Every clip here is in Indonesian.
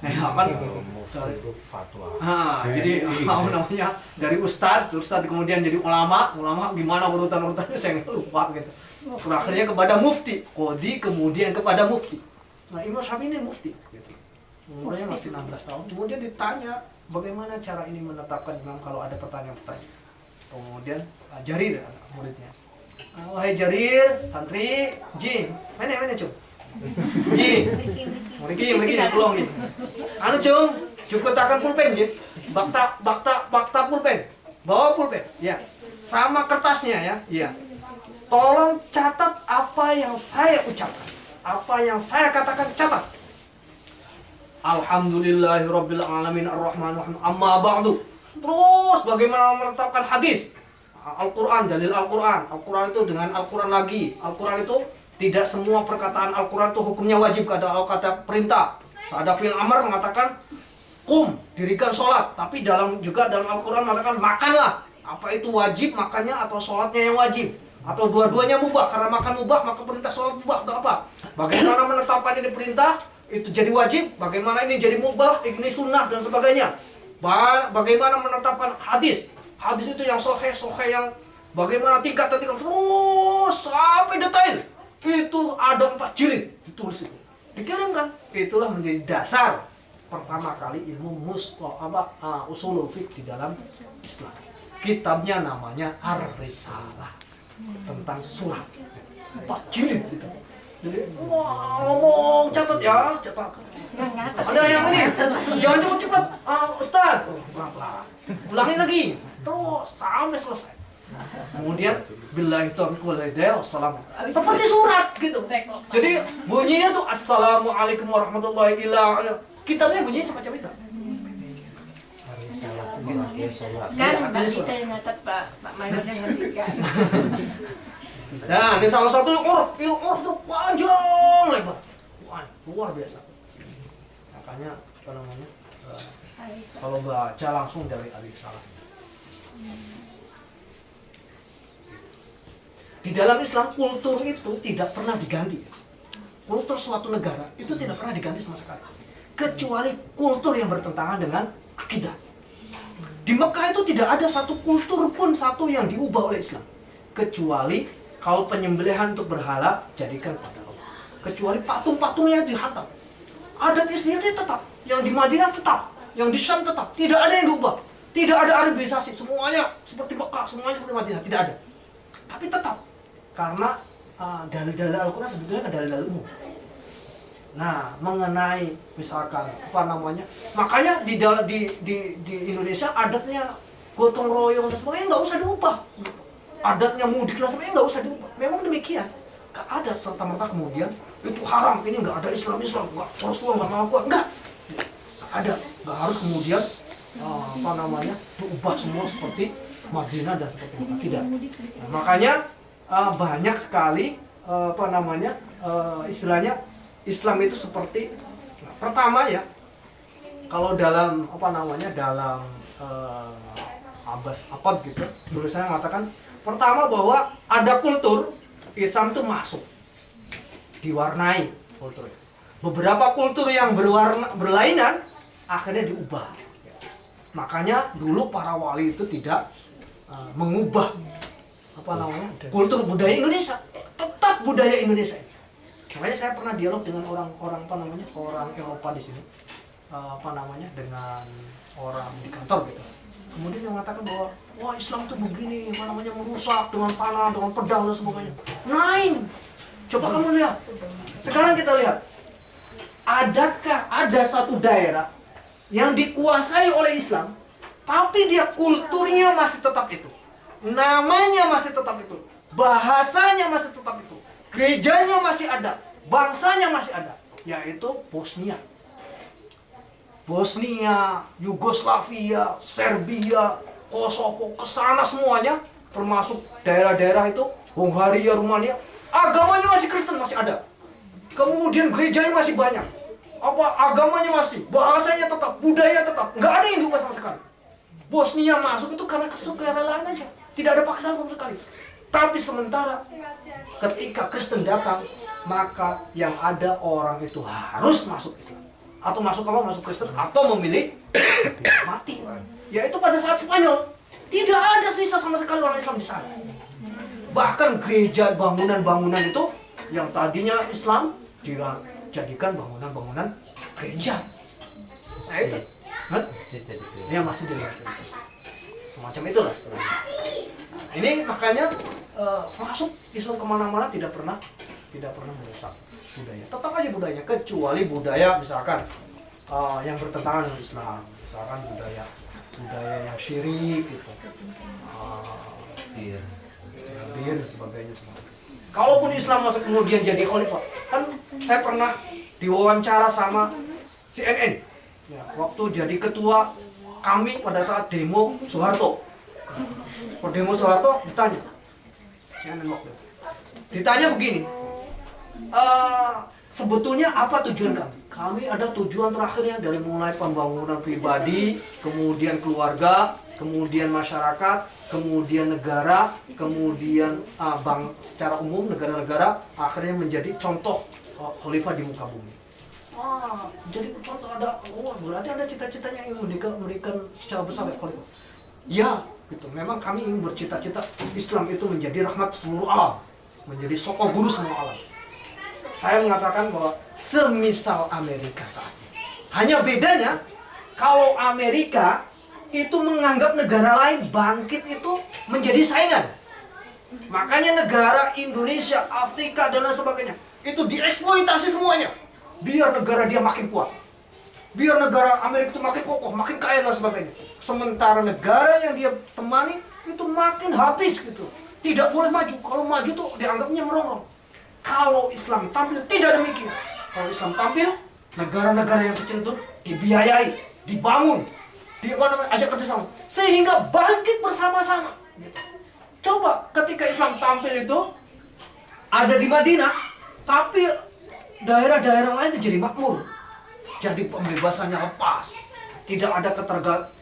Ya kan Mufti itu fatwa. jadi namanya dari ustadz kemudian jadi ulama gimana urutannya saya nggak lupa gitu. Akhirnya kepada mufti, qadhi kemudian kepada mufti. Nah Imam Syafi'i ini mufti gitu. Umurnya masih 16 tahun. Kemudian ditanya bagaimana cara ini menetapkan imam kalau ada pertanyaan-pertanyaan. Kemudian Jarir muridnya. Wahai Jarir, santri, Ji, mana Cung? Ji, Mriki pulang Ji. Anu Cung, cukup takkan pulpen Ji. Bakta pulpen. Bawa pulpen. Ya. Sama kertasnya ya. Iya. Tolong catat apa yang saya ucapkan. Apa yang saya katakan catat. Alhamdulillahirabbil alamin arrahmanir rahim. Amma ba'du. Terus bagaimana menetapkan hadis? Al-Quran, dalil Al-Quran. Al-Quran itu dengan Al-Quran lagi. Al-Quran itu tidak semua perkataan Al-Quran itu hukumnya wajib. Ada kata perintah. Ada fi'il amr mengatakan qum, dirikan sholat. Tapi juga dalam Al-Quran mengatakan makanlah. Apa itu wajib makannya atau sholatnya yang wajib? Atau dua-duanya mubah? Karena makan mubah maka perintah sholat mubah atau apa? Bagaimana menetapkan ini perintah? Itu jadi wajib. Bagaimana ini jadi mubah? Ini sunnah dan sebagainya. Bagaimana menetapkan hadis? Hadis itu yang sahih yang bagaimana tingkat terus sampai detail. Itu ada 4 jilid ditulis itu. Dikirimkan. Itulah menjadi dasar pertama kali ilmu usulul fiqh di dalam Islam. Kitabnya namanya Ar-Risalah tentang surat. 4 jilid itu. Jadi ngomong catat ya, catat. Ada yang ini, jangan cepat-cepat, Ustaz. Ulangin lagi, terus sampai selesai. Kemudian billahi taufiq wal hidayah wassalamu. Seperti surat gitu. Jadi bunyinya tuh assalamualaikum warahmatullahi wabarakatuh. Kitabnya bunyinya semacam itu. Sekarang Pak bisa yang nyatet Pak Mayor yang ngertikan. Nah, ini salah satu uruf itu panjang lebar. Wah, luar biasa. Makanya apa namanya? Kalau baca langsung dari Al-Risalah. Di dalam Islam kultur itu tidak pernah diganti. Kultur suatu negara itu tidak pernah diganti sama sekali. Kecuali kultur yang bertentangan dengan akidah. Di Mekah itu tidak ada satu kultur pun satu yang diubah oleh Islam. Kecuali kalau penyembelihan untuk berhala jadikan pada Allah. Kecuali patung-patungnya dihantam. Adat istiadatnya tetap. Yang di Madinah tetap. Yang di Syam tetap. Tidak ada yang diubah. Tidak ada arabisasi. Semuanya seperti Mekah, semuanya seperti Madinah. Tidak ada. Tapi tetap. Karena dalil-dalil Al-Quran sebetulnya dalil-dalil umum. Nah, mengenai misalkan apa namanya, makanya di Indonesia adatnya gotong royong dan sebagainya nggak usah diubah. Adatnya mudik dan sebagainya nggak usah diubah. Memang demikian. Nggak ada serta merta kemudian itu haram, ini nggak ada Islam, nggak Rasulullah nggak melakukan, nggak ada, nggak harus kemudian apa namanya diubah semua seperti Madinah dan seperti itu, tidak. Nah, makanya banyak sekali apa namanya istilahnya Islam itu seperti pertama ya, kalau dalam apa namanya dalam Abbas Aqad gitu tulisannya mengatakan pertama bahwa ada kultur Islam itu masuk diwarnai kultur. Beberapa kultur yang berlainan akhirnya diubah. Makanya dulu para wali itu tidak mengubah apa namanya kultur budaya Indonesia, tetap budaya Indonesia. Makanya saya pernah dialog dengan orang apa namanya orang Eropa di sini, apa namanya dengan orang di kantor gitu. Kemudian yang mengatakan bahwa wah Islam itu begini, apa namanya merusak dengan panah, dengan pedang dan sebagainya. Nain, coba kamu lihat. Sekarang kita lihat, adakah ada satu daerah yang dikuasai oleh Islam, tapi dia kulturnya masih tetap itu, namanya masih tetap itu, bahasanya masih tetap itu, gerejanya masih ada, bangsanya masih ada, yaitu Bosnia. Bosnia, Yugoslavia, Serbia, Kosovo, kesana semuanya, termasuk daerah-daerah itu, Hungaria, Rumania, agamanya masih Kristen, masih ada. Kemudian gerejanya masih banyak, agamanya masih, bahasanya tetap, budaya tetap, nggak ada yang diubah sama sekali. Bosnia masuk itu karena kesukaan aja, tidak ada paksaan sama sekali. Tapi sementara ketika Kristen datang, maka yang ada orang itu harus masuk Islam. atau masuk Kristen atau memilih mati. Yaitu pada saat Spanyol tidak ada sisa sama sekali orang Islam di sana. Bahkan gereja bangunan-bangunan itu yang tadinya Islam dijadikan bangunan-bangunan gereja. Saya itu, ya masih dilihat. Semacam itulah sebenarnya. Ini makanya masuk Islam kemana-mana tidak pernah merusak budaya. Tetap aja budayanya, kecuali budaya misalkan yang bertentangan dengan Islam, misalkan budaya yang syirik gitu, bir dan sebagainya. Kalaupun Islam masuk kemudian jadi khalifah, kan saya pernah diwawancara sama CNN, ya, waktu jadi ketua kami pada saat demo Soeharto. Demo Soeharto ditanya, CNN waktu itu, ditanya begini. Sebetulnya apa tujuan kami? Kami ada tujuan terakhirnya dari mulai pembangunan pribadi, kemudian keluarga, kemudian masyarakat, kemudian negara, kemudian secara umum negara-negara akhirnya menjadi contoh khalifah di muka bumi. Jadi contoh ada, berarti ada cita-citanya yang memberikan secara besar ya khalifah. Ya, gitu. Memang kami ingin bercita-cita Islam itu menjadi rahmat seluruh alam, menjadi sokong guru semua alam. Saya mengatakan bahwa semisal Amerika saat ini. Hanya bedanya, kalau Amerika itu menganggap negara lain bangkit itu menjadi saingan. Makanya negara Indonesia, Afrika, dan lain sebagainya itu dieksploitasi semuanya. Biar negara dia makin kuat. Biar negara Amerika itu makin kokoh, makin kaya, dan sebagainya. Sementara negara yang dia temani itu makin habis gitu. Tidak boleh maju. Kalau maju tuh dianggapnya merongrong. Kalau Islam tampil tidak demikian. Kalau Islam tampil, negara-negara yang kecil itu dibiayai, dibangun, ajak kerjasama, sehingga bangkit bersama-sama. Coba ketika Islam tampil itu ada di Madinah, tapi daerah-daerah lain itu jadi makmur, jadi pembebasannya lepas, tidak ada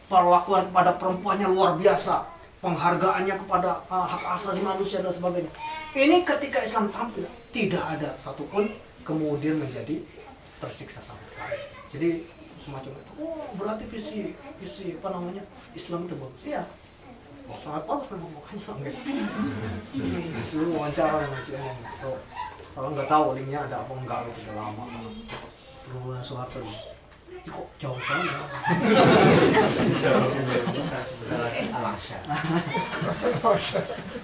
perlakuan kepada perempuannya luar biasa, penghargaannya kepada hak asasi manusia dan sebagainya. Ini ketika Islam tampil, tidak ada satupun kemudian menjadi tersiksa sama sekali. Jadi semacam itu. Berarti visi Islam itu bagus. Iya. Sangat bagus memang makanya. Lu wawancara dengan CNN. Kalau nggak tahu linknya ada apa enggak itu udah lama. Perhubungan Soeharto ini. Ini kok jauh banget ya?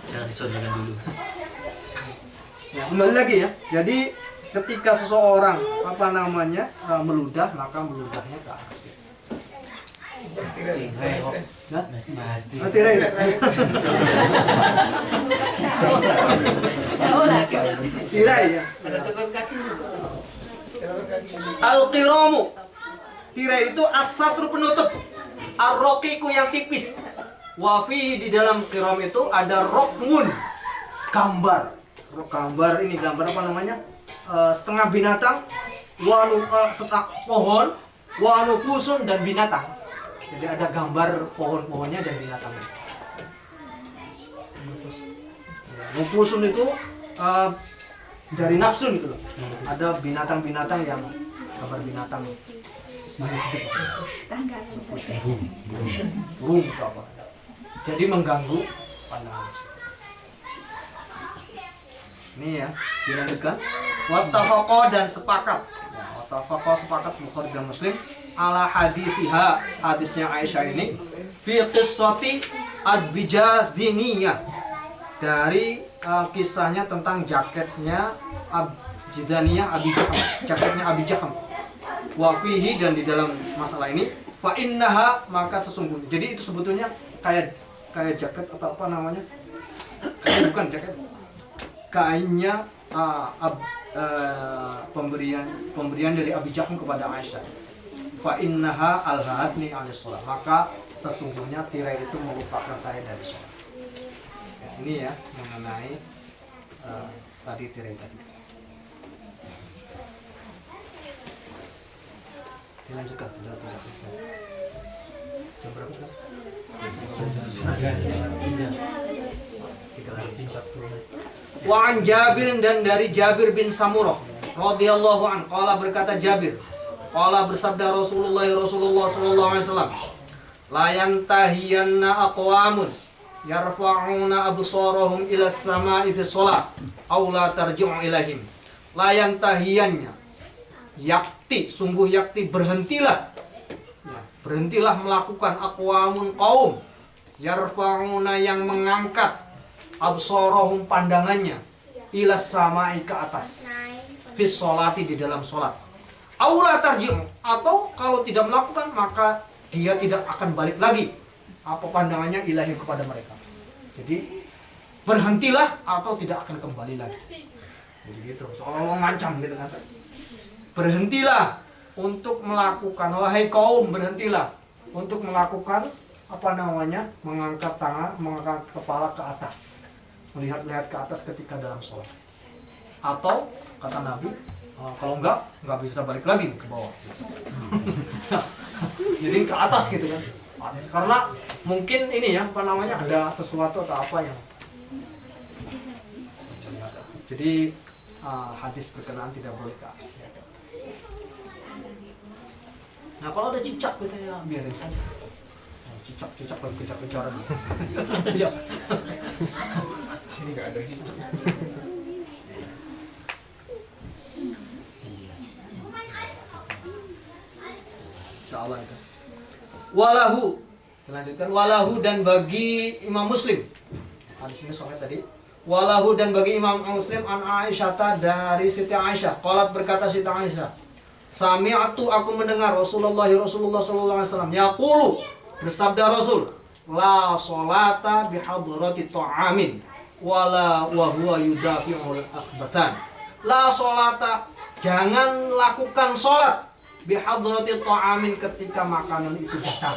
Jangan dicontohkan dulu. Ya, kembali lagi ya. Jadi ketika seseorang meludah, maka meludahnya ke arah tirai. Tirai ya. Al-qiramu. Tirai itu as-satru penutup. Ar-raqiqu yang tipis. Wafi di dalam qiram itu ada rokmun, gambar ini gambar apa namanya, setengah binatang, setengah pohon, wanufusun dan binatang. Jadi ada gambar pohon-pohonnya dan binatangnya. Nufusun itu dari nafsun gitu loh. Ada binatang-binatang yang gambar binatang. Burung apa? Jadi mengganggu pandangan. Ini ya, dilanjutkan. Wattafaqo dan sepakat. Ya, wattafaqo sepakat Bukhari dan Muslim ala hadithiha, hadisnya Aisyah ini fi qissati ad-bijadhiniyah, dari kisahnya tentang jaketnya Abjidaniyah Abi Jaham, jaketnya Abi Jaham. Wa fihi, dan di dalam masalah ini fa innaha, maka sesungguhnya. Jadi itu sebetulnya kayak jaket atau apa namanya? Bukan jaket. Kainnya pemberian dari Abi Jaham kepada Aisyah. Fa innaha alhatni anis sholat, maka sesungguhnya tirai itu melupakan saya dari sholat. Ya, ini ya mengenai tadi tirai tadi. Dilanjutkan, sudah tidak bisa. Jam berapa kan? Wa an Jabir, dan dari Jabir bin Samurah radhiyallahu an, qala berkata Jabir, Qala bersabda Rasulullah sallallahu alaihi wasallam, la yantahiyanna aqwamun yarfa'una absarahum ila as-sama'i fi shalah aw la tarji'u ilaihim. La yantahiyannya, yakti, sungguh yakti, berhentilah. Ya, berhentilah melakukan aqwamun kaum yarfa'una yang mengangkat absarahum pandangannya ila sama'i ke atas fi sholati di dalam sholat. Aula tarji'u, atau kalau tidak melakukan maka dia tidak akan balik lagi apa pandangannya ilahi kepada mereka. Jadi berhentilah atau tidak akan kembali lagi. Jadi gitu, seolah-olah ngancam gitu kan. Berhentilah untuk melakukan, wahai kaum, berhentilah untuk melakukan apa namanya, mengangkat tangan, mengangkat kepala ke atas, melihat-lihat ke atas ketika dalam sholat. Atau kata Nabi, kalau nggak bisa balik lagi ke bawah. Jadi ke atas gitu kan. Karena mungkin ini ya, apa namanya, ada sesuatu atau apa yang. Jadi hadis berkenaan tidak boleh ke atas. Nah kalau ada cicak gitu ya, biarin saja. Cicak lagi kejar-kejaran. Sini nggak ada cicak. Insyaallah itu. Walahu, lanjutkan, walahu dan bagi Imam Muslim. Hadis ini sahih tadi. Walahu dan bagi Imam Muslim an Aisyah, dari Siti Aisyah. Qalat, berkata Siti Aisyah, sami'tu, aku mendengar Rasulullah sallallahu alaihi wasallam yaqulu, bersabda Rasul, la sholata bihadrati ta'amin wala wa huwa yudafi'ul akhbathan. La sholata, jangan lakukan sholat bihadrati ta'amin ketika makanan itu datang.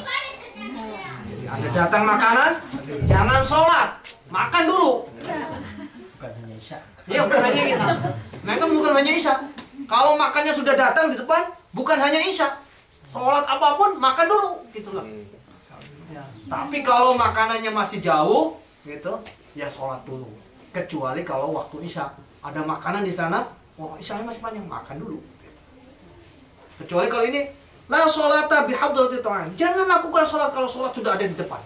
Jadi ada datang makanan, jangan sholat, makan dulu. Bukan hanya Isya. Iya, bukan hanya Isya. Mereka bukan hanya Isya. Kalau makannya sudah datang di depan, bukan hanya Isya. Sholat apapun, makan dulu, gitu loh. Ya. Tapi kalau makanannya masih jauh, gitu, ya sholat dulu. Kecuali kalau waktu Isya ada makanan di sana, oh Isyanya masih panjang, makan dulu. Kecuali kalau ini, la sholata bihadrati ta'am. Jangan lakukan sholat kalau sholat sudah ada di depan.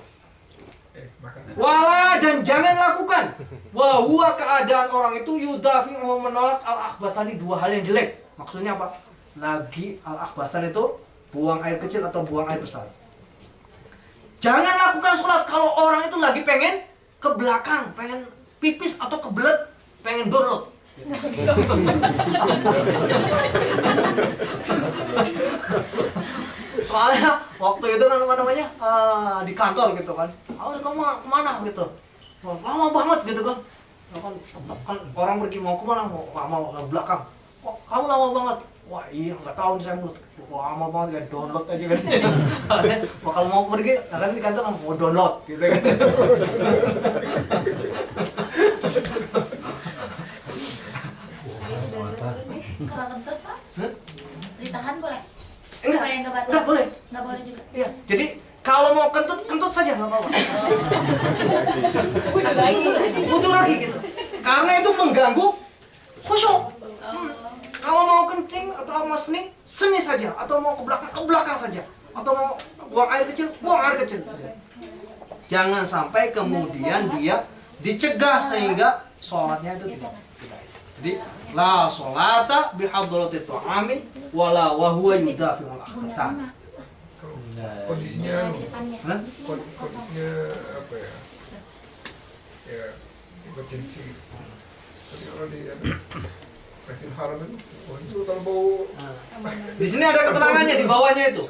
Wala, dan jangan lakukan wahua, keadaan orang itu yudafi'u, menolak al-akhbathani, dua hal yang jelek. Maksudnya apa? Lagi al-akhbathan itu buang air kecil atau buang air besar. Jangan lakukan sholat kalau orang itu lagi pengen ke belakang, pengen pipis atau kebelet, pengen download. Soalnya waktu itu kan apa namanya, di kantor gitu kan, kamu kemana gitu, lama banget gitu kan, kan orang pergi mau kemana, mau ke belakang, kamu lama banget, wah iya nggak tahu nih saya mau, lama banget ya, download aja kan. Kalau mau pergi, kan di kantor mau download gitu kan. Kalau kentut Pak, ditahan boleh? Enggak boleh. Nggak boleh juga. Iya, jadi kalau mau kentut saja nggak apa-apa. Butuh lagi gitu. Karena itu mengganggu khusyuk. Kalau mau kencing atau mau seni saja, atau mau ke belakang saja, atau mau buang air kecil saja. Jangan sampai kemudian dia dicegah sehingga sholatnya itu tidak. Jadi la sholata bihadrati ta'amin wala wa huwa yudafi'ul akhbathan. Kondisinya apa ya? Ya, emergency. Tapi kalau di Masjidil Haram itu kalau bau. Di sini ada keterangannya di bawahnya itu.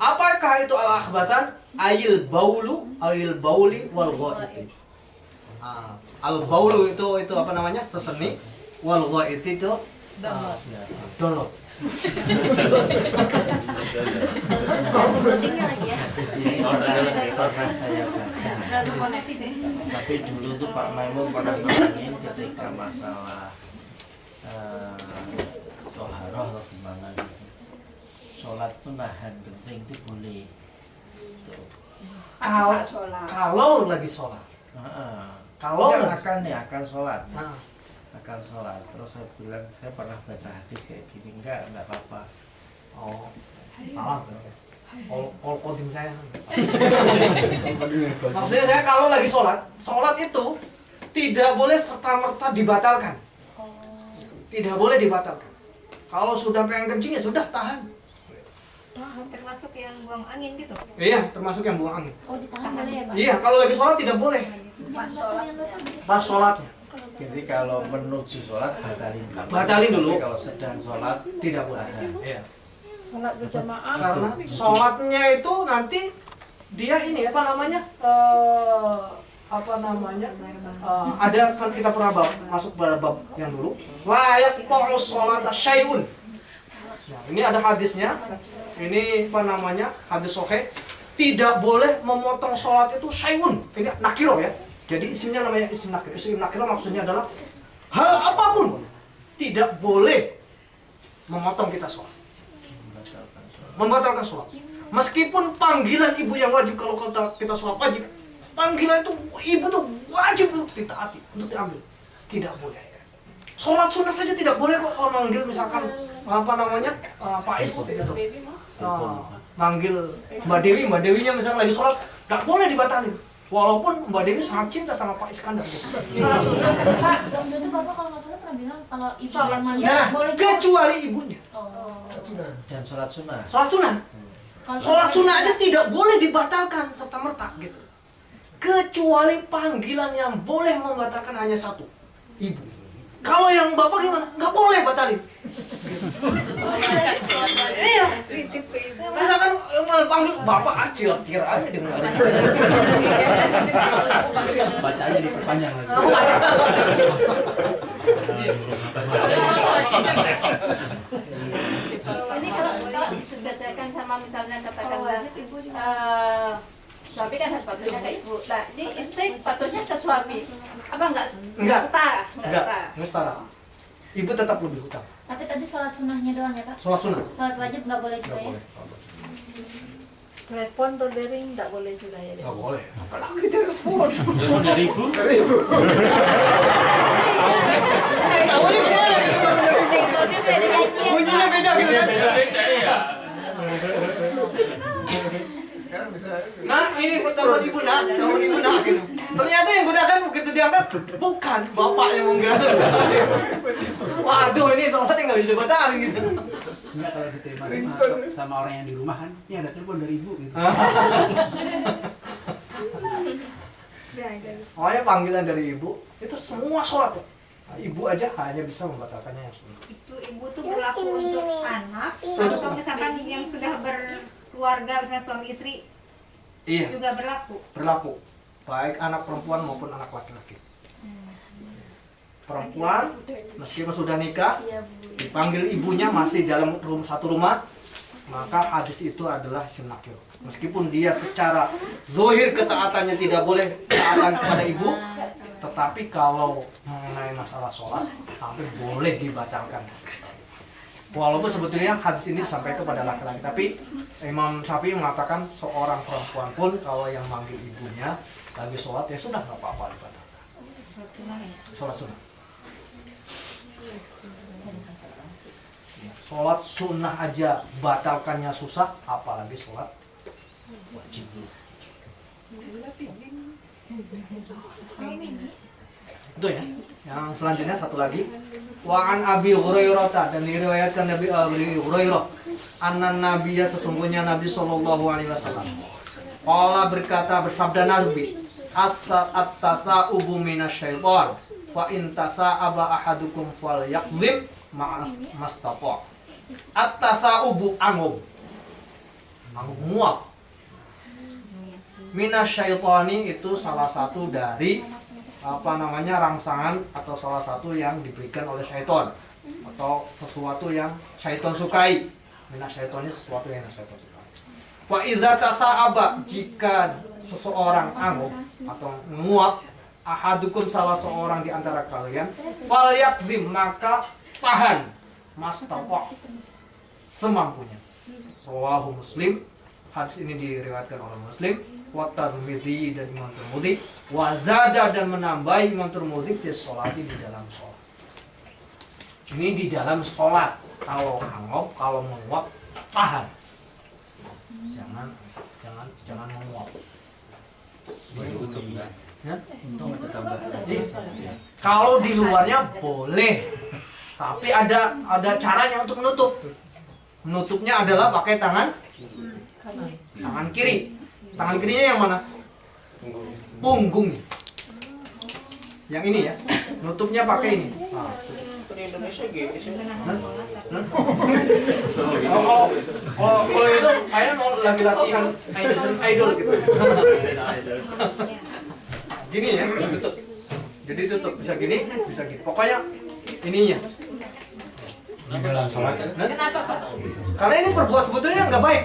Apakah itu al-akhbathan? Ayil baulu, ayil bauli wal ghaiti. Al-baulu itu apa namanya? Seseni. Wal ghaiti itu download. Pentingnya lagi ya. Pernah saya baca. Tapi dulu tuh Pak Maimun pernah ngomongin ketika masalah toharoh atau gimana gitu. Sholat tuh nahan kencing itu boleh. Tuh. Kalau lagi sholat. Kalau akan sholat. Akan sholat. Terus saya bilang, saya pernah baca hadis kayak gini, enggak apa-apa. Oh, salah. All kodim saya. Maksudnya saya kalau lagi sholat itu tidak boleh serta-merta dibatalkan. Tidak boleh dibatalkan. Kalau sudah pengen kencing ya sudah tahan. Termasuk yang buang angin gitu. Iya, termasuk yang buang angin. Oh, ditahan boleh ya, Pak? Iya, kalau lagi sholat tidak boleh. Pas sholat. Pas sholatnya Jadi kalau menuju sholat batalin dulu. Tapi kalau sedang sholat Tidak boleh. tahan. Iya. Sholat berjamaah. Karena sholatnya itu nanti dia ini apa namanya? Ada kan kita pernah masuk pada bab yang dulu. Layak qa'us sholata syai'un. Nah, ini ada hadisnya. Ini apa namanya? Hadis sahih. Tidak boleh memotong sholat itu syai'un. Ini nakiro ya. Jadi isimnya namanya isim nakiro. Isim nakiro maksudnya adalah hal apapun tidak boleh memotong kita sholat. Membatalkan sholat. Meskipun panggilan ibu yang wajib kalau kita sholat wajib, panggilan itu ibu tuh wajib untuk ditaati, untuk diambil. Tidak boleh. Sholat sunnah saja tidak boleh kok kalau manggil misalkan apa namanya Pak Is gitu. Manggil Mbak Dewinya misalkan lagi sholat, nggak boleh dibatalin. Walaupun Mbak Dewi sangat cinta sama Pak Iskandar. Pak, waktu itu Bapak kalau nggak salah pernah bilang kalau ibu yang manggil Nah, boleh kecuali ibunya. Sudah. Dan sholat sunnah. Sholat sunnah. Sholat sunnah aja tidak boleh dibatalkan serta-merta gitu. Kecuali panggilan yang boleh membatalkan hanya satu, ibu. Kalau yang bapak gimana? Nggak boleh batalin. Iya. Misalkan panggil bapak acil, kira aja dengerin. Bacanya diperpanjang lagi. Ini kalau disejajarkan sama misalnya katakanlah suami kan harus patuhnya ke ibu. Nah, ini istri patuhnya ke suami. Apa enggak setara? Enggak setara. Ibu tetap lebih utama. Tapi tadi sholat sunnahnya doang ya, Pak? Sholat sunnah. Sholat wajib nggak boleh juga ya? Telepon atau daring enggak boleh juga ya. Nggak boleh. Apalagi telepon. Telepon dari ibu. Tahu ibu ya? Bunyinya beda gitu kan? Iya. Sekarang bisa. Nah, ini telepon ibu nak gitu. Ternyata yang gunakan begitu diangkat bukan bapak yang menggunakan. Waduh, ini sholatnya nggak bisa dibatalin gitu. Enggak, kalau diterima sama orang yang di rumah kan, ini ada telepon dari ibu gitu. Pokoknya panggilan dari ibu itu semua sholat ya. Nah, ibu aja hanya bisa membatalkannya yang sunnah. Itu ibu tuh berlaku untuk anak atau misalkan yang sudah berkeluarga misalnya suami istri Iya, juga berlaku. berlaku. Baik anak perempuan maupun anak laki-laki. Perempuan meskipun sudah nikah, dipanggil ibunya masih dalam satu rumah, maka hadis itu adalah sinakil. Meskipun dia secara zahir ketaatannya tidak boleh taatan kepada ibu, tetapi kalau mengenai masalah sholat sampai boleh dibatalkan. Walaupun sebetulnya hadis ini sampai kepada laki-laki, tapi Imam Syafi'i mengatakan seorang perempuan pun kalau yang manggil ibunya lagi sholat ya sudah nggak apa-apa dibatalkan. Sholat sunnah. Sholat sunnah aja batalkannya susah, apalagi sholat wajib. Itu ya. Yang selanjutnya satu lagi. Wa an Abi Hurairah, dan diriwayatkan Nabi Abi Hurairah, anna nabiyya sesungguhnya Nabi sallallahu alaihi wasallam qala berkata, bersabda Nabi, at-tasa'ubu minasyaiton fa in tasa'aba ahadukum falyakzib mastata. At-tasa'ubu angub muak. Minasyaitoni itu salah satu dari rangsangan atau salah satu yang diberikan oleh syaitan atau sesuatu yang syaitan sukai. Minasyaitoni sesuatu yang syaitan sukai. Fa iza tasa'aba, jika seseorang angub atau menguap, ahadukum salah seorang di antara kalian, falyakzim, maka tahan mastata semampunya. Rawahu Muslim. Hadis ini diriwayatkan oleh Muslim, wa Tirmidzi dan Imam Tirmidzi, wa zada, dan menambahi Imam Tirmidzi di sholati, di dalam sholat. Ini di dalam sholat. Kalau angop, kalau menguap tahan. Jangan menguap. Ya? Jadi, kalau di luarnya boleh, tapi ada caranya untuk menutup. Menutupnya adalah pakai tangan kiri. Tangan kirinya yang mana? Punggung. Yang ini ya. Nutupnya pakai ini. Nah. Kalau itu kayaknya mau lagi latihan idol gitu. Gini ya, tutup. Jadi tutup bisa gini, bisa gini. Pokoknya ininya. Di dalam sholat kan? Kenapa Pak? Karena ini perbuatan sebetulnya nggak baik.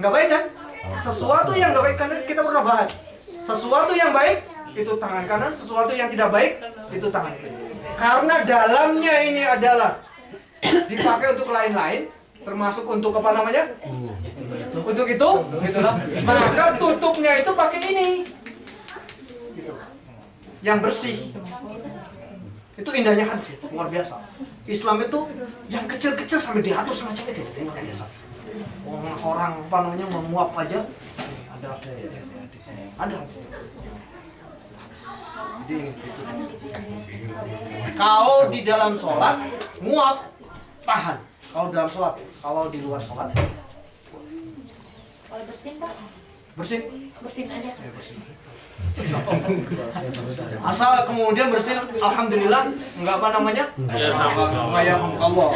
Nggak baik kan? Sesuatu yang nggak baik, kan kita pernah bahas. Sesuatu yang baik itu tangan kanan, sesuatu yang tidak baik itu tangan kiri. Karena dalamnya ini adalah dipakai untuk lain-lain, termasuk untuk apa namanya? Untuk itu, itulah. Maka tutupnya itu pakai ini, yang bersih. Itu indahnya hadis, luar biasa. Islam itu yang kecil-kecil sampai diatur semacam itu, luar biasa. Orang apa namanya menguap aja, ada. Jadi, kalau di dalam sholat nguap tahan. Kalau dalam sholat, kalau di luar sholat Kalau bersin Pak, bersin. bersin aja. Asal kemudian bersin, alhamdulillah, enggak apa namanya? Enggak ya Allah.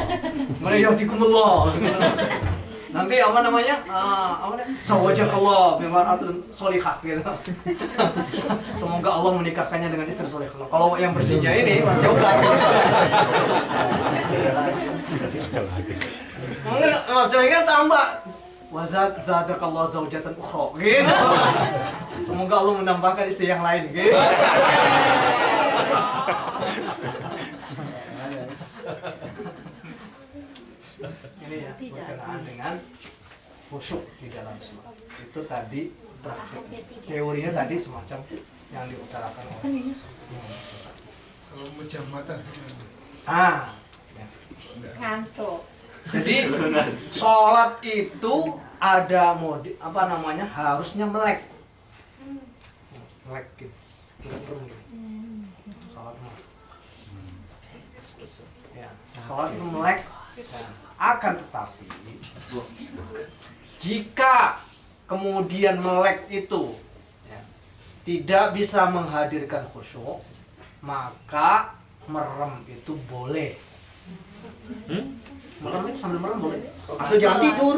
Menayatikumullah. Nanti apa namanya? Sawajakallah bimaraatun sholihah gitu. Semoga Allah menikahkannya dengan istri sholihah. Kalau yang bersihnya ini Mas Yoga. Mungkin Mas Yoga tambah zadakallah zaujatan ukhra gitu. Semoga Allah menambahkan istri yang lain gitu. Ini ya, berkenaan dengan khusyuk di dalam sholat. Itu tadi praktik. Teorinya tadi semacam yang diutarakan oleh Kalau pejam mata. Ngantuk. Jadi sholat itu ada mode apa namanya, harusnya melek gitu. Sholat melek. Ya, sholat itu melek. Akan tetapi jika kemudian melek itu ya, tidak bisa menghadirkan khusyuk, maka merem itu boleh. Merem itu sambil merem boleh. Asal jangan tidur.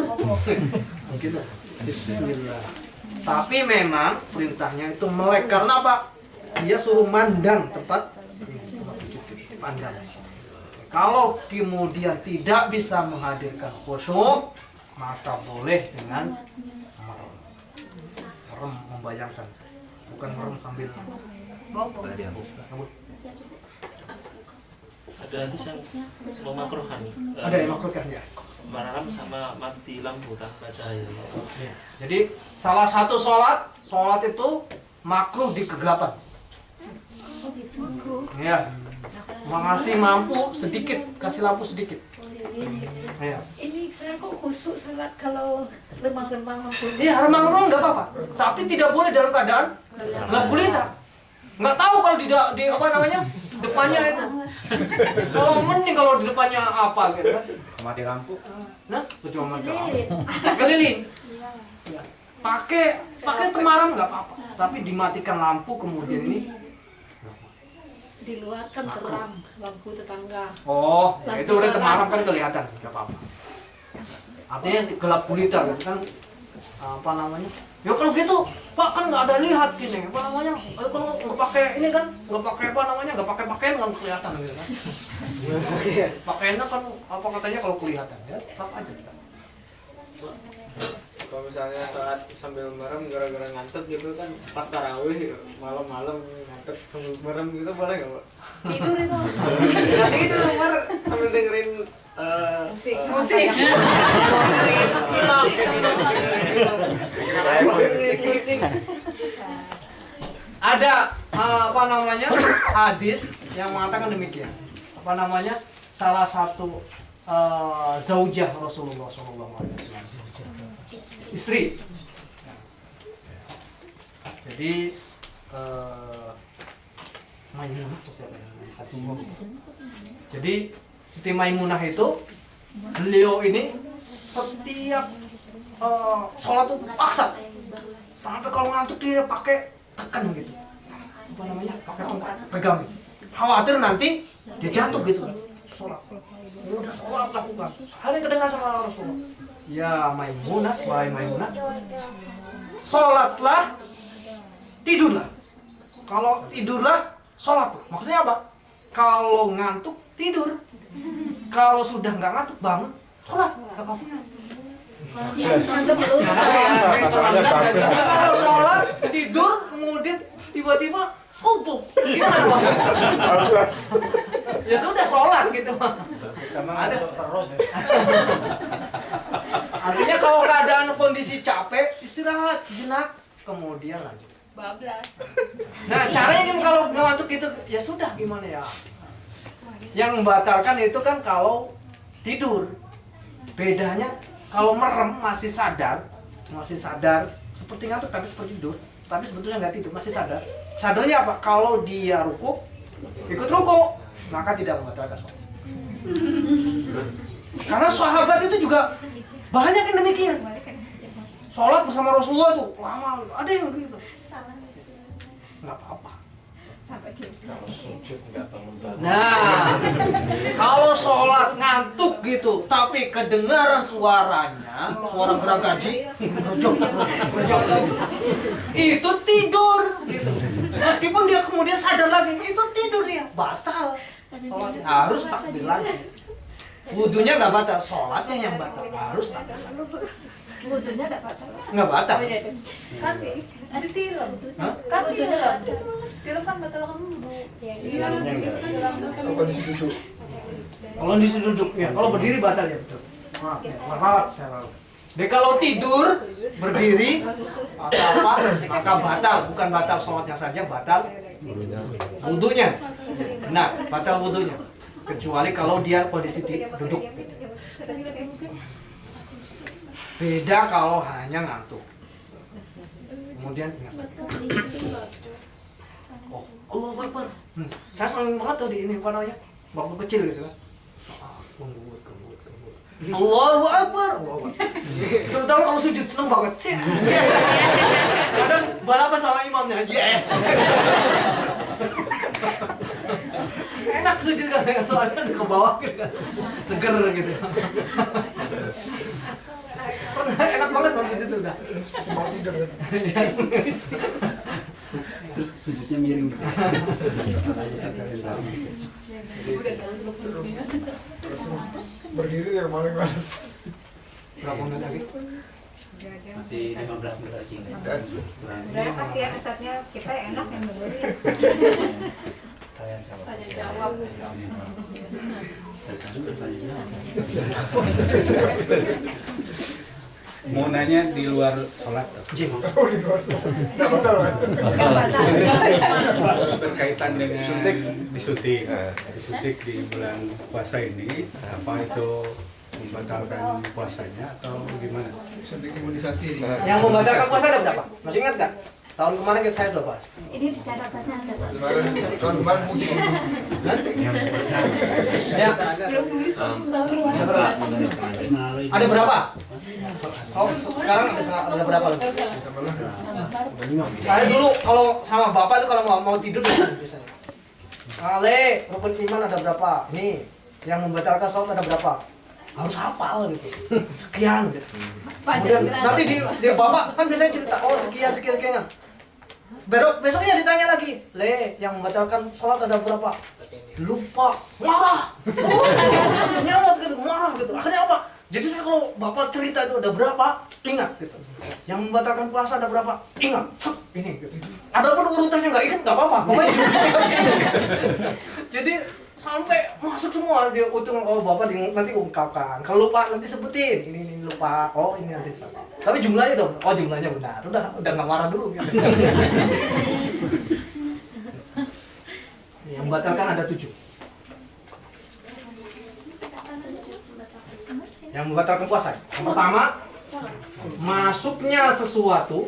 Gitu. Bismillah. Tapi memang perintahnya itu melek karena apa? Dia suruh mandang tempat pandang. Kalau kemudian tidak bisa menghadirkan khusyuk, maka boleh dengan merem. Merem membayangkan, bukan merem sambil ada hadis yang memakruhkan. Ada yang makruhkan ya. Merem sama mati lampu tanpa cahaya. Ya. Jadi salah satu sholat itu makruh di kegelapan. Ya. Mengasih lampu sedikit, kasih lampu sedikit. Ya. Ini saya kok khusyuk salat kalau remang-remang lampu. Iya, remang-remang nggak apa-apa. Tapi tidak boleh dalam keadaan gelap gulita. Nggak tahu kalau di apa namanya depannya itu. Kalau mending kalau di depannya apa gitu kan? Mati lampu. Nah, cuma macam keliling. Pakai temaram nggak apa-apa. Tapi dimatikan lampu kemudian ini. Di luar kan terang lampu tetangga. Oh, ya itu udah temaram kan kelihatan, nggak apa-apa. Artinya gelap gulita gitu kan, apa namanya? Ya kalau gitu, Pak kan nggak ada lihat gini, apa namanya? Kalau nggak pakai ini kan, nggak pakai apa namanya, nggak pakai pakaian kan kelihatan gitu kan? Pakaiannya kan apa katanya kalau kelihatan ya, tetap aja tidak. Kalau misalnya saat sambil merem gara-gara ngantuk gitu kan pas tarawih malam-malam ngantuk sambil merem gitu boleh nggak Pak? Tidur itu. Nanti itu nomor sambil dengerin Musik. Ada apa namanya hadis yang mengatakan demikian. Apa namanya? Salah satu zaujah Rasulullah SAW, istri. Jadi Maimunah siapa ya? Jadi Siti Maimunah itu beliau ini setiap sholat tuh paksa, sampai kalau ngantuk dia pakai tekan gitu, apa namanya, pakai tongkat pegang, khawatir nanti dia jatuh gitu sholat. Udah sholat lakukan, hal yang kedengar sama Rasulullah. Ya Maimunah, wahai Maimunah, sholatlah, tidurlah. Kalau tidurlah, sholat. Maksudnya apa? Kalau ngantuk tidur, kalau sudah nggak ngantuk bangun, sholat. Nggak apa-apa. Kalau sholat tidur kemudian tiba-tiba subuh, gimana Pak? Ya sudah sholat gitu Pak. Ada terus ya. Artinya kalau keadaan kondisi capek, istirahat sejenak, kemudian lanjut. Bablas. Nah caranya kan kalau ngantuk gitu, ya sudah gimana ya. Yang membatalkan itu kan kalau tidur. Bedanya kalau merem masih sadar seperti ngantuk tapi seperti tidur, tapi sebetulnya nggak tidur, masih sadar. Sadarnya apa? Kalau dia ruku, ikut ruku, maka tidak membatalkan sholat. Karena sahabat itu juga banyak yang demikian. Sholat bersama Rasulullah itu lama, ada yang begitu. Nggak apa-apa. Nah, kalau sholat ngantuk gitu, tapi kedengaran suaranya, suara geragaji, itu tidur gitu. Meskipun dia kemudian sadar lagi, itu tidur dia, batal. Sholatnya harus takbir lagi. Wudunya nggak batal, sholatnya yang batal, harus takbir lagi. Wudhunya enggak batal. Nggak batal. Oh iya deh. Kan ada tilam. Kan tilam. Tilam kan batal kan wudhu. Kalau kondisi duduk. Kalau di duduk ya, kalau berdiri batal ya betul. Maaf, saya. Jadi kalau tidur berdiri atau apa, maka batal, bukan batal sholatnya saja, batal wudunya. Nah, batal wudunya. Kecuali kalau dia kondisi duduk. Beda kalau hanya ngantuk. Kemudian ingat. Oh, Allahu Akbar. Saya sering banget tuh di ini apa namanya? Waktu kecil gitu kan. Kembut. Allahu Akbar. Terutama kalau sujud seneng banget. Kadang balapan sama imamnya. Yes. Enak sujud kan, soalnya ke bawah gitu kan. Seger gitu. Enak banget kalau sujud itu udah. Mau tidur kan? Terus sujudnya miring gitu. Terus berdiri yang paling males. Berapa menit lagi? Masih 15 menit lagi. Udah kasihan Ustadznya, kita enak yang berdiri. Tanya jawab. Mau nanya di luar sholat Oh, di luar sana. Nggak batal kan? berkaitan dengan disuntik di bulan puasa ini, apa itu membatalkan puasanya atau gimana? Suntik imunisasi. Yang membatalkan puasa ada berapa? Masih ingat nggak? Tahun kemarin saya sudah bahas. Ini di catatannya ada Pak. Tahun kemarin mudik. Ya. Ada berapa? Oh, sekarang ada berapa lagi? Saya dulu kalau sama bapak itu kalau mau tidur biasanya. Ale, rukun iman ada berapa? Nih, yang membatalkan sholat ada berapa? Harus hafal gitu. Sekian gitu. Kemudian nanti di bapak kan biasanya cerita, oh sekian. Besoknya ditanya lagi, Le, yang membatalkan sholat ada berapa? Lupa, marah. Nyawat gitu, marah gitu. Akhirnya apa? Jadi saya kalau bapak cerita itu ada berapa, ingat gitu. Yang membatalkan puasa ada berapa, ingat. Ini gitu. Adapun urutannya nggak ingat nggak apa-apa. Pokoknya. Jadi sampai masuk semua dia utuh, oh bapak nanti ungkapkan, kalau lupa nanti sebutin ini lupa, oh ini nanti tapi jumlahnya dong, oh jumlahnya benar, udah nggak marah dulu gitu. Yang membatalkan ada 7. yang membatalkan puasa. Yang pertama, masuknya sesuatu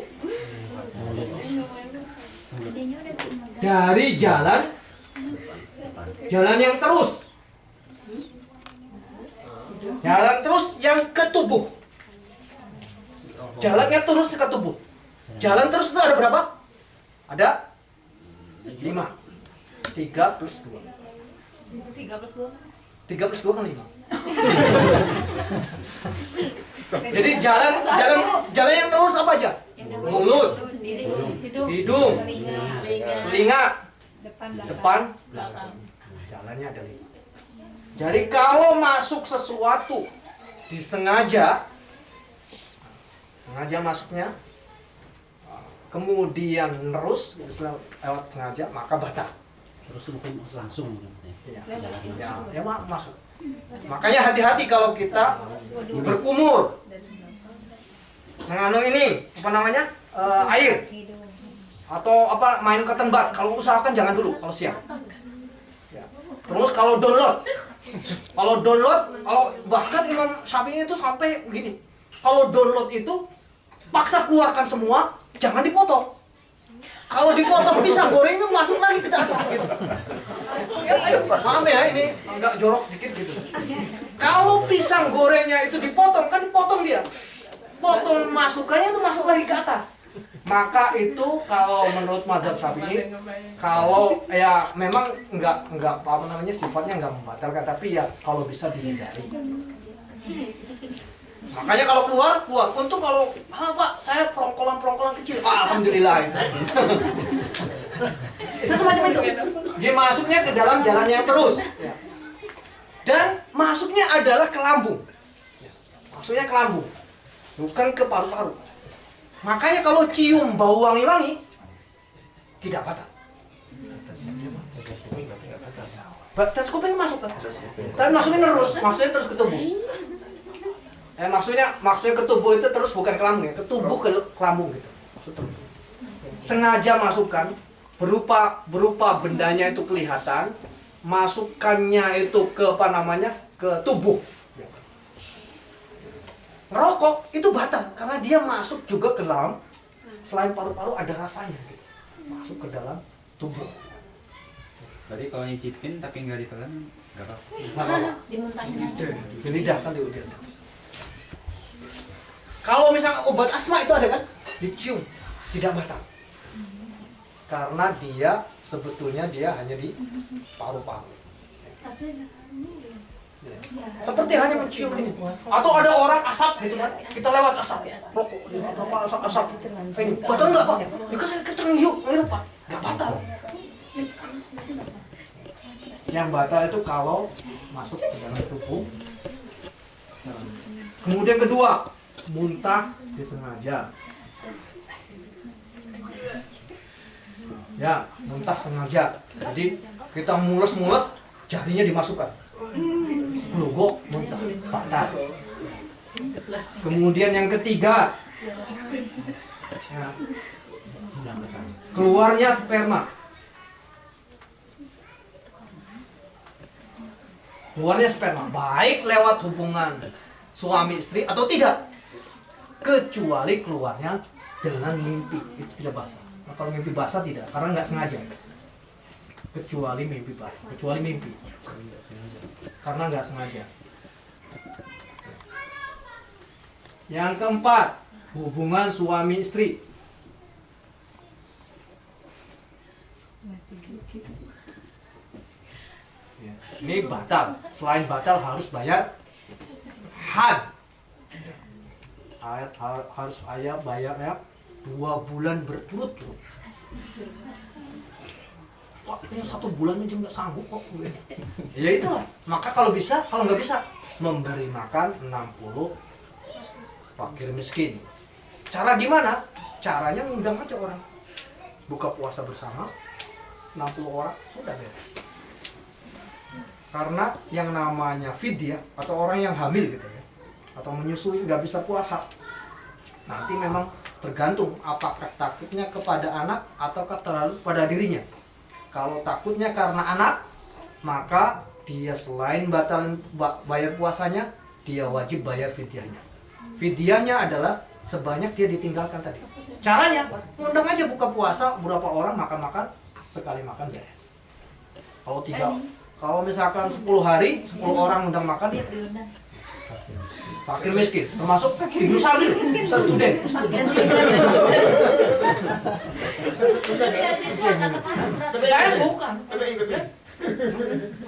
dari jalan yang terus. Jalan terus yang ke tubuh. Jalannya terus ke tubuh. Jalan terus itu ada berapa? Ada 5. 3 plus 2. 3 plus 2. 3 plus 2 kan 5. Jadi jalan yang terus apa aja? Mulut, hidung, telinga, depan, belakang. Jalannya ada 5. Jadi kalau masuk sesuatu disengaja masuknya, kemudian terus lewat sengaja, maka batal. Terus mungkin langsung. Ya masuk. Makanya hati-hati kalau kita berkumur. Mengandung ini apa namanya, air atau apa, main cotton bud. Kalau usahakan jangan dulu kalau siang. Ya. Terus kalau download, kalau bahkan Imam Syafi'i itu sampai begini. Kalau download itu paksa keluarkan semua, jangan dipotong. Kalau dipotong pisang goreng itu masuk lagi ke dalam gitu. Maaf ya, ini agak jorok dikit gitu. Kalau pisang gorengnya itu dipotong, kan dipotong dia. Potong masukannya itu masuk lagi ke atas. Maka itu kalau menurut mazhab Syafi'i, kalau ya memang enggak apa namanya, sifatnya enggak membatalkan, tapi ya kalau bisa dihindari. Makanya kalau keluar. Untuk kalau Pak, saya perongkolan kecil, alhamdulillah itu. Itu semacam itu. Dia masuknya ke dalam jalan yang terus. Dan masuknya adalah ke lambung. Masuknya ke lambung, bukan ke paru-paru. Makanya kalau cium bau wangi-wangi tidak batal. Batas kuping masuk kan? Tapi masuknya terus ke tubuh. Maksudnya ke tubuh itu terus, bukan ke lambung ya, ke tubuh, ke lambung gitu. Sengaja masukkan berupa bendanya itu kelihatan, masukannya itu ke apa namanya, ke tubuh. Rokok itu batal karena dia masuk juga ke dalam, selain paru-paru ada rasanya gitu. Masuk ke dalam tubuh. Berarti kalau nyicipin tapi nggak ditelan nggak apa-apa. Nggak apa-apa. Dimuntahin aja. Di lidah kan, di lidah. Kalau misalnya obat asma itu ada kan, dicium, tidak batal. Karena dia sebetulnya hanya di paru-paru. Seperti hanya mencium ini. Atau ada orang asap gitu kan, kita lewat asap, rokok, asap. Ini batal nggak Pak? Juga saya ketengiuk, Pak. Nggak batal. Yang batal itu kalau masuk ke dalam tubuh. Kemudian kedua, muntah disengaja. Ya, muntah sengaja. Jadi kita mules-mules, jarinya dimasukkan. Glugok, muntah, batal. Kemudian yang ketiga, keluarnya sperma. Keluarnya sperma, baik lewat hubungan suami istri atau tidak, kecuali keluarnya dengan mimpi, itu tidak basah. Nah, kalau mimpi basah tidak, karena nggak sengaja. Kecuali mimpi basah, kecuali mimpi, karena nggak sengaja. Yang keempat, hubungan suami istri. Ini batal. Selain batal harus bayar had. Harus bayar ya 2 bulan berturut-turut. Wah, ini 1 bulan aja nggak sanggup kok. Ya itulah. Maka kalau bisa, kalau nggak bisa, memberi makan 60 fakir miskin. Cara gimana? Caranya ngundang aja orang. Buka puasa bersama, 60 orang, sudah beres. Karena yang namanya fidyah atau orang yang hamil gitu ya, atau menyusui nggak bisa puasa, nanti memang tergantung apakah takutnya kepada anak ataukah terlalu pada dirinya. Kalau takutnya karena anak, maka dia selain batal bayar puasanya, dia wajib bayar fidyahnya. Fidyahnya adalah sebanyak dia ditinggalkan tadi. Caranya, undang aja buka puasa, berapa orang makan-makan, sekali makan beres. Kalau kalau misalkan 10 hari, 10 orang undang makan, fakir miskin, termasuk Ibnu Sabil, student. Saya bukan.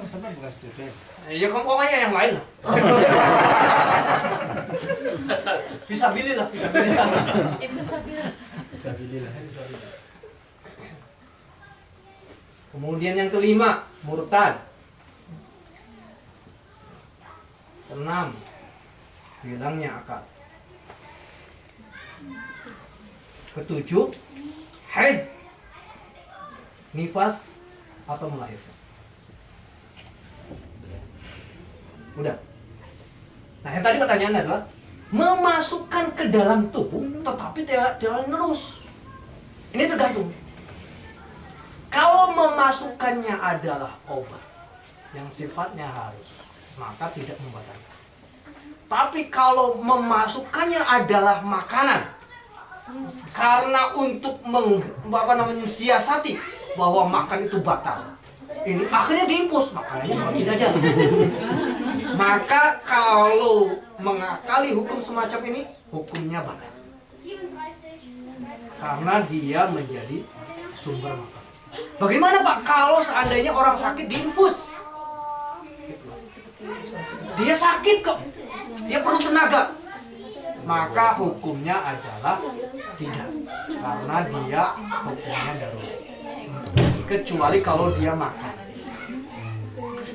Sampai bukan student. Ya kamu pokoknya yang lain lah. Bisa pilih lah, bisa pilih. Bisa pilih lah. Kemudian yang kelima, murtad. 6. Hilangnya akal. 7. Haid. Nifas atau melahirkan. Udah. Nah, yang tadi pertanyaan adalah memasukkan ke dalam tubuh tetapi tidak jalan terus. Ini tergantung. Kalau memasukkannya adalah obat yang sifatnya harus, maka tidak membatalkan. Tapi kalau memasukkannya adalah makanan karena untuk mensiasati bahwa makan itu batal, ini akhirnya diimpus makanannya seperti aja. Maka kalau mengakali hukum semacam ini, hukumnya batal karena dia menjadi sumber makan. Bagaimana Pak kalau seandainya orang sakit diinfus? Dia sakit kok, dia perlu tenaga. Maka hukumnya adalah tidak, karena dia hukumnya darurat. Kecuali kalau dia makan.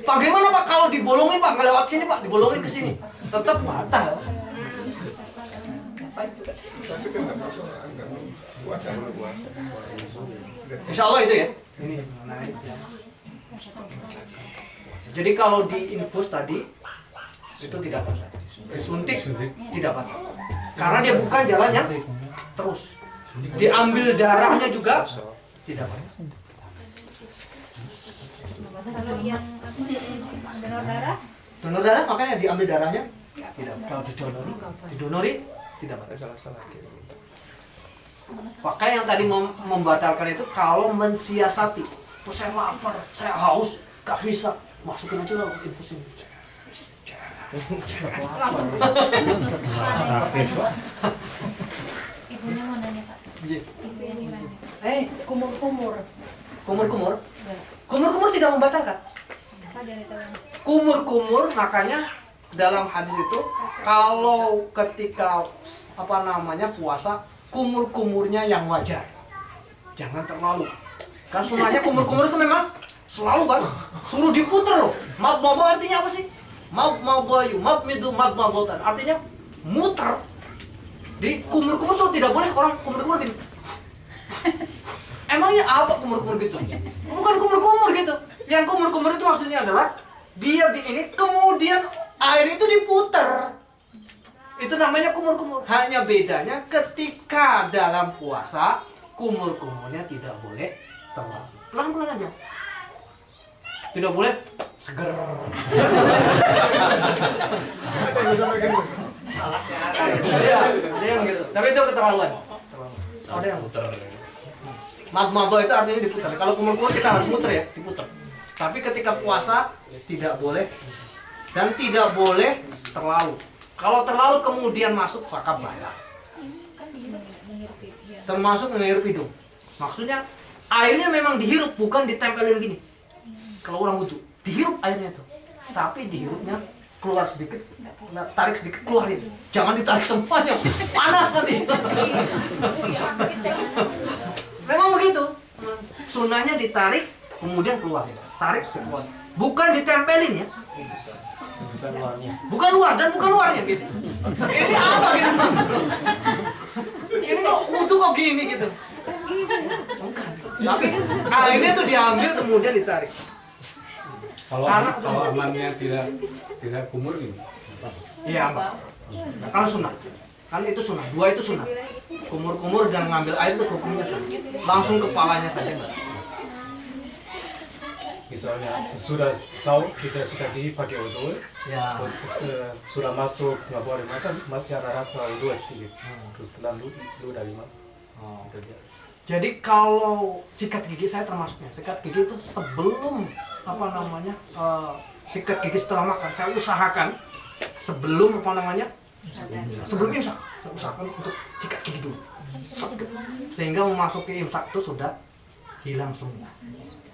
Bagaimana Pak kalau dibolongin Pak, nggak lewat sini Pak, dibolongin ke sini, tetap batal. Tapi kan nggak masuk, nggak puasa. Insya Allah itu ya. Ini menarik ya. Jadi kalau diinfus tadi itu tidak batal. Disuntik tidak batal. Karena dia bukan jalannya terus. Diambil darahnya juga tidak batal. Kalau yang donor darah, Donor darah makanya diambil darahnya tidak batal. Kalau didonori tidak batal. Maka yang tadi membatalkan itu kalau mensiasati. Tuh saya lapar, saya haus, gak bisa. Masukin aja lah infusin. langsung Ibunya mau nanya Pak. Ibunya di mana? Kumur-kumur. Kumur-kumur tidak membatalkan. Kumur-kumur makanya dalam hadis itu kalau ketika puasa, kumur-kumurnya yang wajar. Jangan terlalu. Kan sunahnya kumur-kumur itu memang selalu kan suruh diputer loh. Mabbo artinya apa sih? Mabbayu, mabbotan. Artinya muter. Di kumur-kumur tuh tidak boleh orang kumur-kumur gitu. Emangnya apa kumur-kumur gitu? Bukan kumur-kumur gitu. Yang kumur-kumur itu maksudnya adalah dia di ini kemudian air itu diputer. Itu namanya kumur-kumur. Hanya bedanya ketika dalam puasa kumur-kumurnya tidak boleh terlalu. Pelan-pelan aja. Tidak boleh seger. Saya bisa bikin Ada yang gitu. Tapi itu keterlaluan. Ada yang muter. Mabdo itu artinya diputar. Kalau kumur-kumur kita harus muter ya, diputar. Tapi ketika puasa tidak boleh dan tidak boleh terlalu. Kalau terlalu kemudian masuk maka batal. Termasuk menghirup hidung. Maksudnya airnya memang dihirup, bukan ditempelin gini. Kalau orang wudhu, dihirup airnya itu. Tapi dihirupnya keluar sedikit, tarik sedikit, keluarin. Jangan ditarik semuanya, panas nanti. Memang begitu. Sunahnya ditarik, kemudian keluar. Tarik, keluar. Bukan ditempelin ya. Bukan luar dan bukan luarnya gitu. Ini apa gitu? Ini kok wudhu kok gini gitu. Bukan. Tapi airnya tuh diambil kemudian ditarik. Kalau amannya tidak kumur ini. Iya, Pak. Kalau sunah. Kan itu sunah. Dua itu sunah. Kumur-kumur dan ngambil air itu hukumnya sunah. Langsung kepalanya saja. misalnya sesudah saut kita sikat gigi pakai odol, Ya. terus sudah masuk nggak boleh makan, masih ada rasa udara sedikit, terus setelah ludah 5. Oh. Jadi kalau sikat gigi saya termasuknya, sikat gigi itu sebelum apa namanya sikat gigi setelah makan saya usahakan sebelum apa namanya sebelum imsak saya usahakan untuk sikat gigi dulu sehingga memasuki imsak itu sudah hilang semua.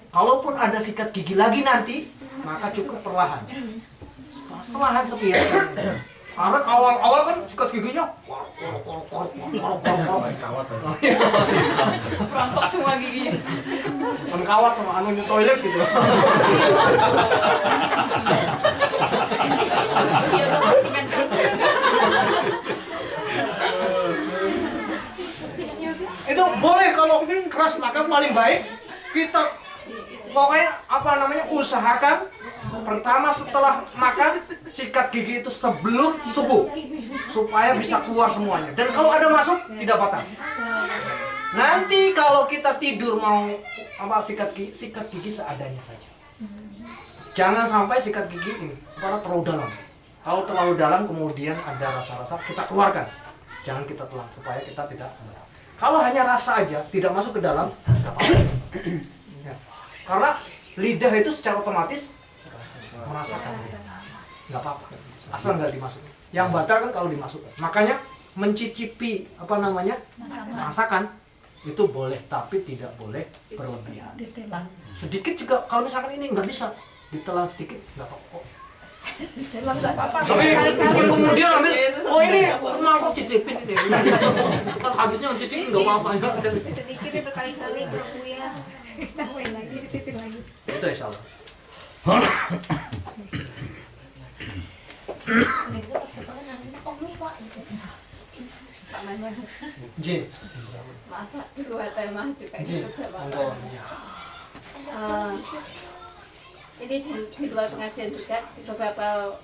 Kalaupun ada sikat gigi lagi nanti maka cukup perlahan, perlahan sepihak. Karena awal-awal kan sikat giginya Rontok semua giginya. kan kawat sama anu di toilet gitu. Iya, udah pastikan kan. Itu boleh kalau keras makan paling baik kita pokoknya apa namanya usahakan pertama setelah makan sikat gigi itu sebelum subuh supaya bisa keluar semuanya dan kalau ada masuk tidak batal. Nanti kalau kita tidur mau apa sikat gigi seadanya saja. Jangan sampai sikat gigi ini karena terlalu dalam. Kalau terlalu dalam kemudian ada rasa-rasa kita keluarkan. Jangan kita telan supaya kita tidak. Kalau hanya rasa aja tidak masuk ke dalam, nggak apa-apa. Ya. Karena lidah itu secara otomatis merasakan, nggak apa-apa. Asal nggak dimasukin. Yang batal kan kalau dimasukkan. Makanya mencicipi apa namanya masakan itu boleh, tapi tidak boleh berlebihan. Sedikit juga kalau misalkan ini nggak bisa ditelan sedikit nggak apa-apa. Tapi kemudian ambil, oh ini mangkok cicipin ini. Kan habisnya mencicipin nggak apa-apa. Sedikit ya berkali-kali ya. Tambahin lagi, dicicipin lagi. Itu insya Allah. Pak Maimon. Jin. Maaf Pak, dua tema juga Jin. ikut jawab. Monggo. Ini di luar pengajian juga di beberapa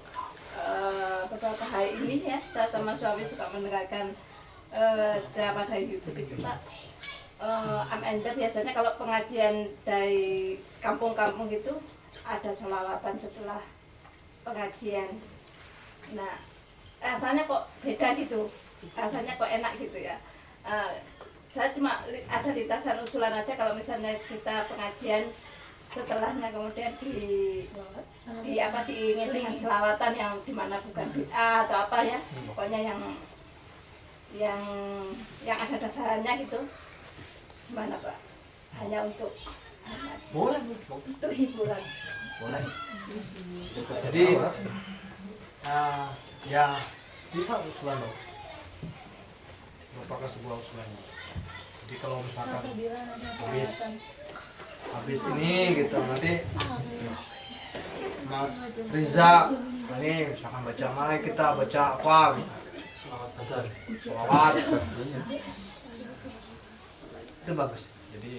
hari ini ya saya sama suami suka mendengarkan ceramah dari YouTube itu Pak. Anda biasanya kalau pengajian dari kampung-kampung itu ada sholawatan setelah pengajian. Nah rasanya kok beda gitu, rasanya kok enak gitu ya. Saya cuma ada lintasan usulan aja kalau misalnya kita pengajian setelahnya kemudian diingin dengan selawatan yang dimana bukan bid'ah atau apa ya, pokoknya yang ada dasarnya gitu. Gimana Pak? Hanya untuk boleh untuk hiburan. boleh. Jadi ya bisa usulan dong. Merupakan sebuah usulan. Jadi kalau misalkan habis ini gitu nanti Mas Riza ini misalkan baca mana kita baca apa gitu. Sholawat itu bagus. Jadi